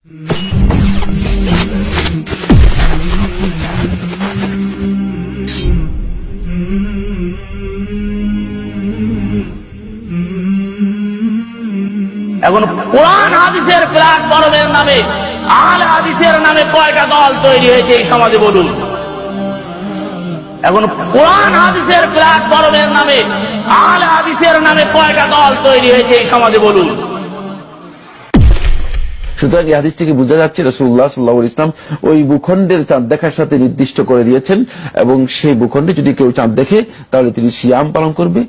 এখন কোরআন হাদিসের প্ল্যাটফর্মের নামে আহলে হাদিসের নামে কয়টা দল তৈরি হয়েছে এই সমাজে বলুন? এখন কোরআন হাদিসের প্ল্যাটফর্মের নামে আহলে হাদিসের নামে কয়টা দল তৈরি হয়েছে এই সমাজে বলুন? সুতরাং এই হাদিস থেকে বোঝা যাচ্ছে রাসূলুল্লাহ সাল্লাল্লাহু আলাইহি ওয়াসাল্লাম ওই ভূখণ্ডের চাঁদ দেখার সাথে নির্দিষ্ট করে দিয়েছেন, এবং সেই ভূখণ্ডে যদি কেউ চাঁদ দেখে তাহলে তিনি সিয়াম পালন করবে।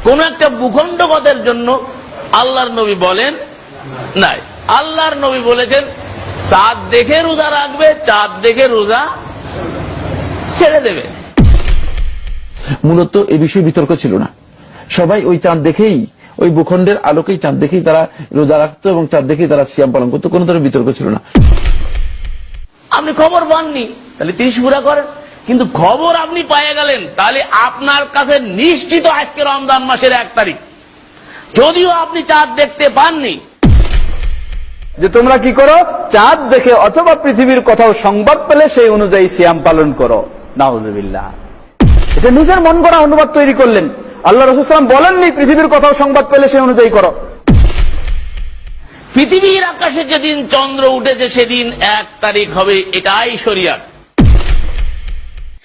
কোন একটা ভূখণ্ডগতের জন্য আল্লাহর নবী বলেন নাই, আল্লাহর নবী বলেছেন চাঁদ দেখে রোজা রাখবে, চাঁদ দেখে রোজা ছেড়ে দেবে। মূলত এই বিষয়ে বিতর্ক ছিল না, সবাই ওই চাঁদ দেখেই, ওই ভূখণ্ডের আলোকেই চাঁদ দেখেই তারা রোজা রাখতো এবং চাঁদ দেখেই তারা সিয়াম পালন করতো, কোনো ধরনের বিতর্ক ছিল না। আপনি খবর পাননি তাহলে 30 পুরা করেন, কিন্তু খবর আপনি পেয়ে গেলেন তাহলে আপনার কাছে নিশ্চিত আজকে রমজান মাসের 1 তারিখ, যদিও আপনি চাঁদ দেখতে পাননি। যে তোমরা কি করো, চাঁদ দেখে অথবা পৃথিবীর কোথাও সংবাদ পেলে সেই অনুযায়ী সিয়াম পালন করো। নাউযুবিল্লাহ, এটা নিজের মন গড়া অনুবাদ তৈরি করলেন। আল্লাহ রাসূল সাল্লাল্লাহু আলাইহি ওয়াসাল্লাম বলেননি পৃথিবীর কোথাও সংবাদ পেলে সেই অনুযায়ী করো। পৃথিবীর আকাশে যেদিন চন্দ্র উঠেছে সেদিন 1 তারিখ হবে, এটাই শরিয়াত।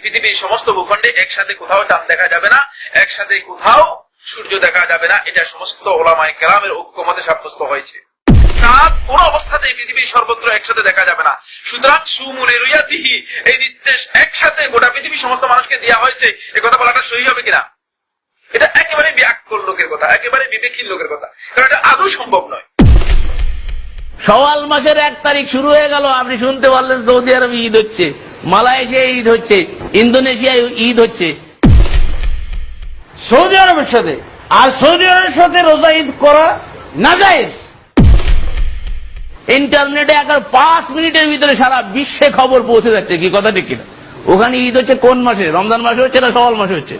পৃথিবীর সমস্ত ভূখণ্ডে একসাথে কোথাও চাঁদ দেখা যাবে না, একসাথে কোথাও সূর্য দেখা যাবে না, এটা সমস্ত ওলামায়ে কেরামের ঐক্যমতে সাব্যস্ত হয়েছে। চাঁদ কোন অবস্থাতেই পৃথিবীর সর্বত্র একসাথে দেখা যাবে না। সুতরাং সুমু লিরুয়াতিহি, এই নির্দেশ একসাথে গোটা পৃথিবীর সমস্ত মানুষকে দেওয়া হয়েছে, এই কথা বলাটা সহি হবে কিনা? এটা একেবারে ব্যাকুল লোকের কথা, একেবারে বিবেকহীন লোকের কথা, কারণ এটা আদৌ সম্ভব নয়। শাওয়াল মাসের 1 তারিখ শুরু হয়ে গেল, আপনি শুনতে পারলেন সৌদি আরবে ঈদ হচ্ছে, মালয়েশিয়ায় ঈদ হচ্ছে, ইন্দোনেশিয়ায় ঈদ হচ্ছে। সৌদি আরবের সাথে আর সৌদি আরবের সাথে রোজা ঈদ করা নাজায়েজ। ইন্টারনেটে এখন 5 মিনিটের ভিতরে সারা বিশ্বে খবর পৌঁছে যাচ্ছে, কি কথা ঠিক কিনা? ওখানে ঈদ হচ্ছে কোন মাসে, রমজান মাসে হচ্ছে না শাওয়াল মাসে হচ্ছে?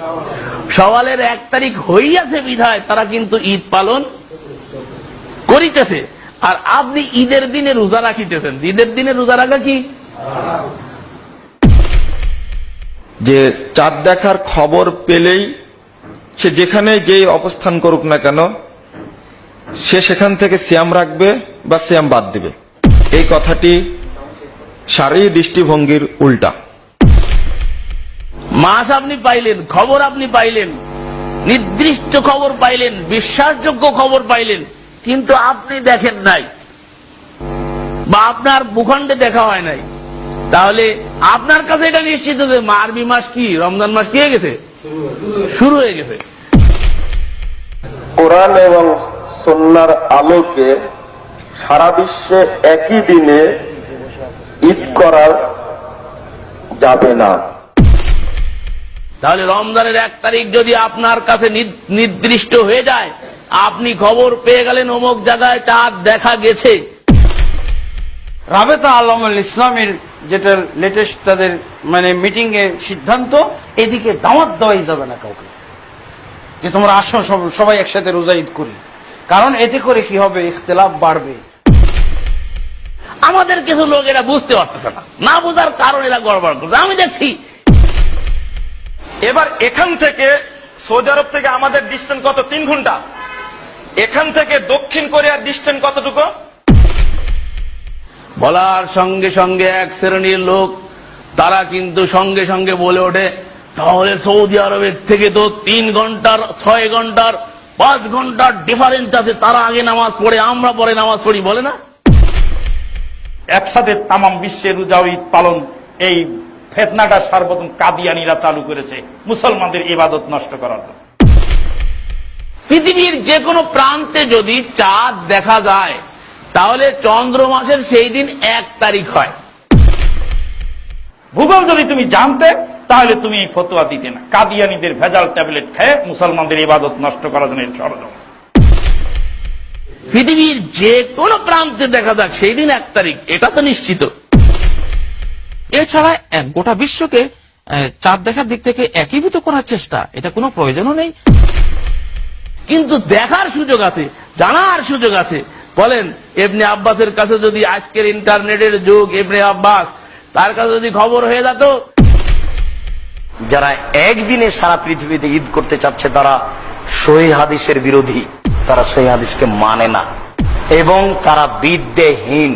শাওয়ালের 1 তারিখ হইয়াছে বিধায় তারা কিন্তু ঈদ পালন করিতেছে, আর আপনি ঈদের দিনে রোজা রাখিতেছেন। ঈদের দিনে রোজা রাখা কি? যে চাঁদ দেখার খবর পেলেই সে যেখানে যেই অবস্থান করুক না কেন সে সেখান থেকে সিয়াম রাখবে বা সিয়াম বাদ দিবে, এই কথাটি শারঈ দৃষ্টিভঙ্গির উল্টা। মাস আপনি পাইলেন, খবর আপনি পাইলেন, নির্দিষ্ট খবর পাইলেন, বিশ্বাসযোগ্য খবর পাইলেন, কিন্তু আপনি দেখেন নাই বা আপনার ভূখণ্ডে দেখা হয় নাই, তাহলে আপনার কাছে এটা নিশ্চিত যে আরবি মাস কি, রমজান মাস কি হয়ে গেছে, শুরু হয়ে গেছে। কোরআন এবং সুন্নাহর আলোকে সারা বিশ্বে একই দিনে ঈদ করা যাবে না। তাহলে রমজানের 1 তারিখ যদি আপনার কাছে নির্দিষ্ট হয়ে যায়, আপনি খবর পেয়ে গেলেন অমুক জায়গায় চাঁদ দেখা গেছে, রাবেতা আলমুল ইসলামের যেটা লেটেস্ট তাদের মিটিং এ সিদ্ধান্ত, এদিকে দাওয়াত দেওয়াই যাবে না কাউকে যে তোমরা আসো সবাই একসাথে রোজা ঈদ করি, কারণ এতে করে কি হবে, ইখতিলাফ বাড়বে। আমাদের কিছু লোক এরা বুঝতে পারতেছে না, না বোঝার কারণ এরা গড়বড় করছে। আমি দেখছি এবার এখান থেকে সৌদি আরব থেকে আমাদের ডিস্টেন্স কত, 3 ঘন্টা। এখান থেকে দক্ষিণ কোরিয়ার ডিস্টেন্স কতটুকু? বলার সঙ্গে সঙ্গে এক শ্রেণীর লোক তারা কিন্তু সঙ্গে সঙ্গে বলে ওঠে, তাহলে সৌদি আরবের থেকে তো 3 ঘন্টার 6 ঘন্টার 5 ঘন্টার ডিফারেন্স আছে, তারা আগে নামাজ পড়ে আমরা পরে নামাজ পড়ি, বলে না? একসাথে তাম বিশ্বের রোজা ঈদ পালন, এই ফেতনাটা সর্বপ্রথম কাদিয়ানীরা চালু করেছে মুসলমানদের ইবাদত নষ্ট করার জন্য। পৃথিবীর যে কোনো প্রান্তে যদি চাঁদ দেখা যায় তাহলে চন্দ্র মাসের সেই দিন 1 তারিখ হয়। ভূগোল যদি তুমি জানতে তাহলে তুমি এই ফতোয়া দিতে না। কাদিয়ানীদের ভেজাল ট্যাবলেট খেয়ে মুসলমানদের ইবাদত নষ্ট করার জন্য ষড়যন্ত্র। পৃথিবীর যে কোনো প্রান্তে দেখা যাক সেই দিন 1 তারিখ, এটা তো নিশ্চিত। এছাড়া গোটা বিশ্বকে চাঁদ দেখার দিক থেকে একীভূত করার চেষ্টা, এটা কোনো প্রয়োজনও নেই। কিন্তু দেখার সুযোগ আছে, জানার সুযোগ আছে, বলেন ইবনে আব্বাসের কাছে যদি আজকের ইন্টারনেটের যুগ, ইবনে আব্বাস তার কাছে যদি খবর হয়ে যেত, যারা একদিনে সারা পৃথিবীতে ঈদ করতে চাচ্ছে তারা সহিহ হাদিসের বিরোধী, তারা সহিহ হাদিসকে মানে না এবং তারা বিদ্বেহীন।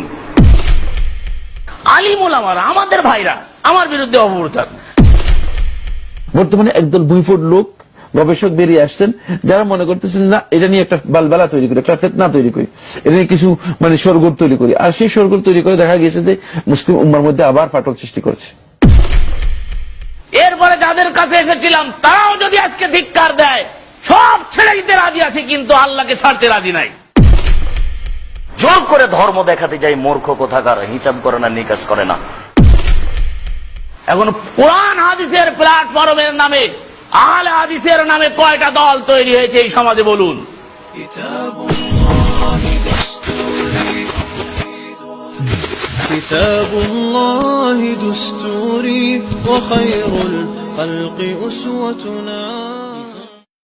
আলিম ওলামারা আমাদের ভাইরা আমার বিরুদ্ধে অপপ্রচার। বর্তমানে একদল ভুইফোট লোক গবেষক বেরিয়ে আসছেন যারা মনে করতেছেন না এটা নিয়ে একটা বালবালা তৈরি করি, একটা ফিতনা তৈরি করি, এটা নিয়ে কিছু শোরগোল তৈরি করি। আর সেই শোরগোল তৈরি করে দেখা গেছে যে মুসলিম উম্মার মধ্যে আবার ফাটল সৃষ্টি করছে। এরপরে যাদের কাছে এসেছিলাম তারাও যদি আজকে ধিক্কার দেয়, সব ছেড়ে দিতে রাজি আছে, কিন্তু আল্লাহকে ছাড়তে রাজি নাই। জোর করে ধর্ম দেখাতে যাই মূর্খ কোথাকার, হিসাব করে না, নিকাশ করে না। এখন কোরআন হাদিসের প্ল্যাটফর্মের নামে, আহলে হাদিসের নামে কয়টা দল তৈরি হয়েছে এই সমাজে বলুন? كتاب الله دستوري وخير الخلق أسوتنا